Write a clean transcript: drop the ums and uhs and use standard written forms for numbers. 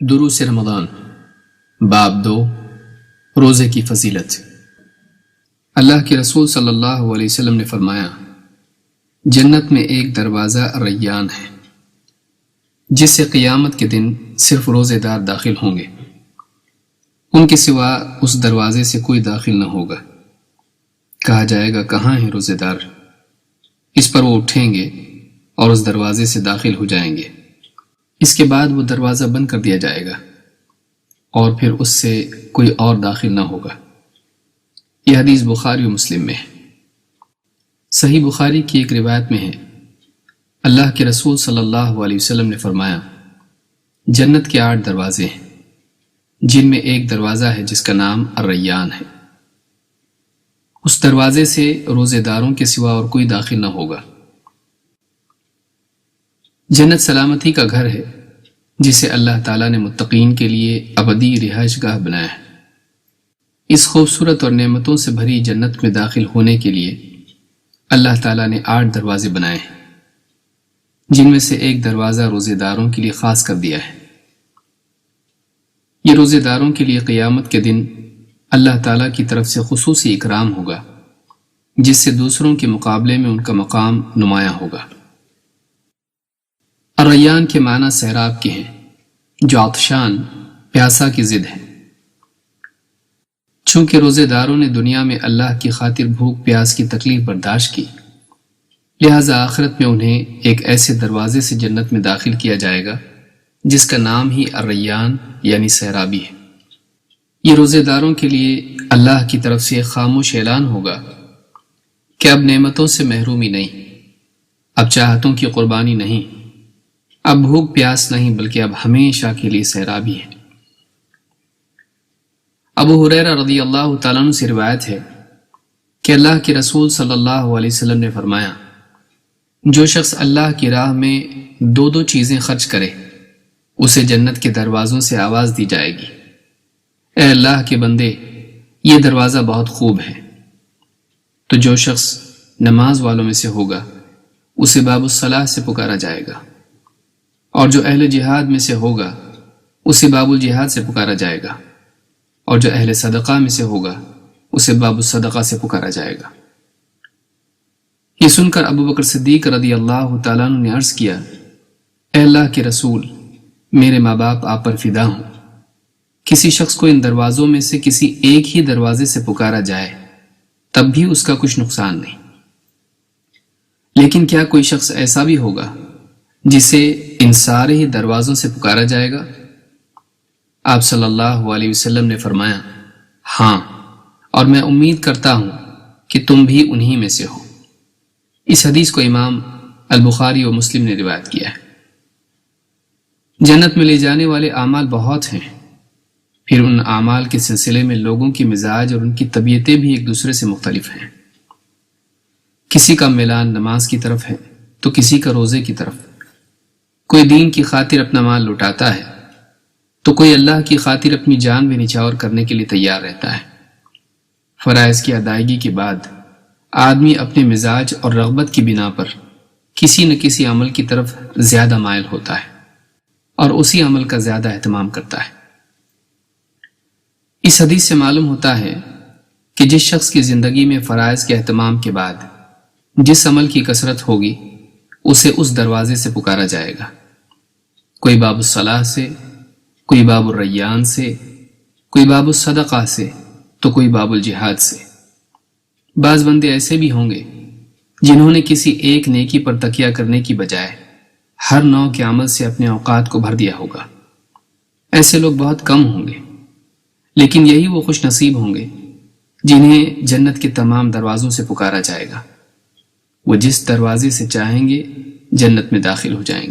دروس رمضان باب 2 روزے کی فضیلت۔ اللہ کے رسول صلی اللہ علیہ وسلم نے فرمایا، جنت میں ایک دروازہ ریان ہے جس سے قیامت کے دن صرف روزے دار داخل ہوں گے، ان کے سوا اس دروازے سے کوئی داخل نہ ہوگا۔ کہا جائے گا کہاں ہیں روزے دار؟ اس پر وہ اٹھیں گے اور اس دروازے سے داخل ہو جائیں گے۔ اس کے بعد وہ دروازہ بند کر دیا جائے گا اور پھر اس سے کوئی اور داخل نہ ہوگا۔ یہ حدیث بخاری و مسلم میں ہے۔ صحیح بخاری کی ایک روایت میں ہے، اللہ کے رسول صلی اللہ علیہ وسلم نے فرمایا، جنت کے 8 دروازے ہیں جن میں ایک دروازہ ہے جس کا نام الریان ہے۔ اس دروازے سے روزے داروں کے سوا اور کوئی داخل نہ ہوگا۔ جنت سلامتی کا گھر ہے جسے اللہ تعالیٰ نے متقین کے لیے ابدی رہائش گاہ بنایا ہے۔ اس خوبصورت اور نعمتوں سے بھری جنت میں داخل ہونے کے لیے اللہ تعالیٰ نے 8 دروازے بنائے ہیں، جن میں سے ایک دروازہ روزے داروں کے لیے خاص کر دیا ہے۔ یہ روزے داروں کے لیے قیامت کے دن اللہ تعالیٰ کی طرف سے خصوصی اکرام ہوگا، جس سے دوسروں کے مقابلے میں ان کا مقام نمایاں ہوگا۔ الریان کے معنی سیراب کے ہیں جو عطشان پیاسا کی ضد ہے۔ چونکہ روزے داروں نے دنیا میں اللہ کی خاطر بھوک پیاس کی تکلیف برداشت کی، لہذا آخرت میں انہیں ایک ایسے دروازے سے جنت میں داخل کیا جائے گا جس کا نام ہی الریان یعنی سیرابی ہے۔ یہ روزے داروں کے لیے اللہ کی طرف سے ایک خاموش اعلان ہوگا کہ اب نعمتوں سے محرومی نہیں، اب چاہتوں کی قربانی نہیں، اب بھوک پیاس نہیں، بلکہ اب ہمیشہ کے لیے سیرابی ہے۔ ابو ہریرہ رضی اللہ تعالیٰ عنہ سے روایت ہے کہ اللہ کے رسول صلی اللہ علیہ وسلم نے فرمایا، جو شخص اللہ کی راہ میں 2 چیزیں خرچ کرے اسے جنت کے دروازوں سے آواز دی جائے گی، اے اللہ کے بندے، یہ دروازہ بہت خوب ہے۔ تو جو شخص نماز والوں میں سے ہوگا اسے باب الصلاح سے پکارا جائے گا، اور جو اہل جہاد میں سے ہوگا اسے باب الجہاد سے پکارا جائے گا، اور جو اہل صدقہ میں سے ہوگا اسے باب الصدقہ سے پکارا جائے گا۔ یہ سن کر ابو بکر صدیق رضی اللہ تعالیٰ عنہ نے عرض کیا، اے اللہ کے رسول، میرے ماں باپ آپ پر فدا ہوں، کسی شخص کو ان دروازوں میں سے کسی ایک ہی دروازے سے پکارا جائے تب بھی اس کا کچھ نقصان نہیں، لیکن کیا کوئی شخص ایسا بھی ہوگا جسے ان سارے ہی دروازوں سے پکارا جائے گا؟ آپ صلی اللہ علیہ وسلم نے فرمایا، ہاں، اور میں امید کرتا ہوں کہ تم بھی انہی میں سے ہو۔ اس حدیث کو امام البخاری و مسلم نے روایت کیا ہے۔ جنت میں لے جانے والے اعمال بہت ہیں، پھر ان اعمال کے سلسلے میں لوگوں کی مزاج اور ان کی طبیعتیں بھی ایک دوسرے سے مختلف ہیں۔ کسی کا میلان نماز کی طرف ہے تو کسی کا روزے کی طرف۔ کوئی دین کی خاطر اپنا مال لٹاتا ہے تو کوئی اللہ کی خاطر اپنی جان بھی نچھاور کرنے کے لیے تیار رہتا ہے۔ فرائض کی ادائیگی کے بعد آدمی اپنے مزاج اور رغبت کی بنا پر کسی نہ کسی عمل کی طرف زیادہ مائل ہوتا ہے اور اسی عمل کا زیادہ اہتمام کرتا ہے۔ اس حدیث سے معلوم ہوتا ہے کہ جس شخص کی زندگی میں فرائض کے اہتمام کے بعد جس عمل کی کثرت ہوگی اسے اس دروازے سے پکارا جائے گا، کوئی باب الصلاح سے، کوئی باب الریان سے، کوئی باب الصدقہ سے، تو کوئی باب الجہاد سے۔ بعض بندے ایسے بھی ہوں گے جنہوں نے کسی ایک نیکی پر تکیہ کرنے کی بجائے ہر نوع کے عمل سے اپنے اوقات کو بھر دیا ہوگا۔ ایسے لوگ بہت کم ہوں گے، لیکن یہی وہ خوش نصیب ہوں گے جنہیں جنت کے تمام دروازوں سے پکارا جائے گا۔ وہ جس دروازے سے چاہیں گے جنت میں داخل ہو جائیں گے۔